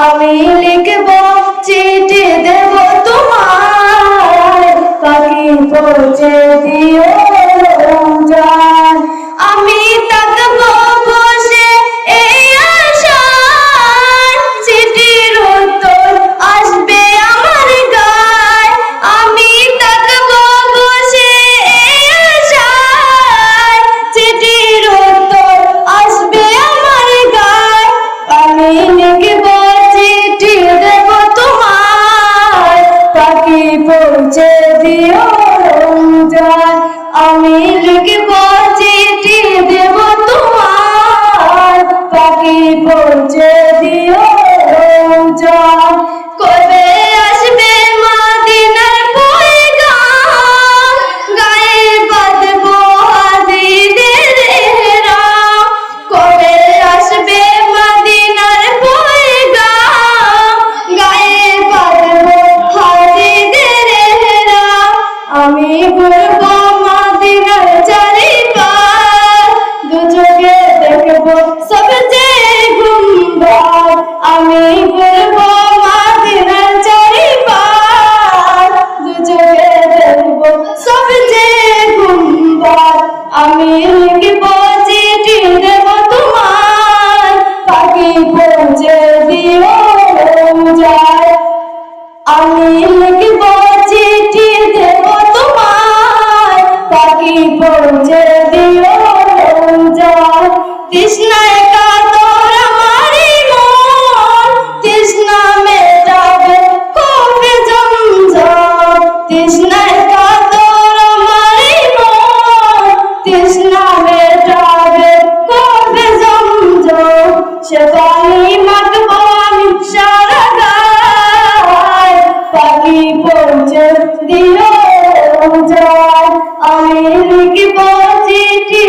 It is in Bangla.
আমি লিখব চিঠি দেব তোমার, পাখি পৌঁছে দিও রমজান। আমি থাকব বসে এই আশায়, চিঠির উত্তর আসবে আমার গায়। আমি থাকব বসে এই আশায়, চিঠির উত্তর আসবে আমার গায়। আমি লিখব চিঠি দেব তোমার, পাখি পৌঁছে দিও রমজান। আমি লিখব চিঠি দেব তোমার, পাখি পৌঁছে দিও রমজান। কবে আসবে মদিনার পয়গাম, গায়ে বাঁধব হাজিদের এহরাম। কবে আসবে মদিনার পয়গাম, গায়ে বাঁধব হাজিদের এহরাম। আমি ঘুরব মদিনার চারিপাশ, দু চোখে দেখব সবচেয়ে গুম্বদ। আমি ঘুরব মদিনার চারিপাশ, দু চোখে দেখব সবচেয়ে গুম্বদ। আমি লিখব চিঠি দেব তোমার, পাখি পৌঁছে দিও রমজান। আমি লিখব চিঠি দেব তোমার, পাখি পৌঁছে দিও রমজান। তৃষ্ণায় কাতর আমার মন, তৃষ্ণা মেটাবে কবে জমজম। তৃষ্ণায় কাতর আমার মন, তৃষ্ণা মেটাবে কবে জমজম। সে পানি মাখব আমি সারা গায়, পাখি পৌঁছে দিও রমজান। আমি লিখব চিঠি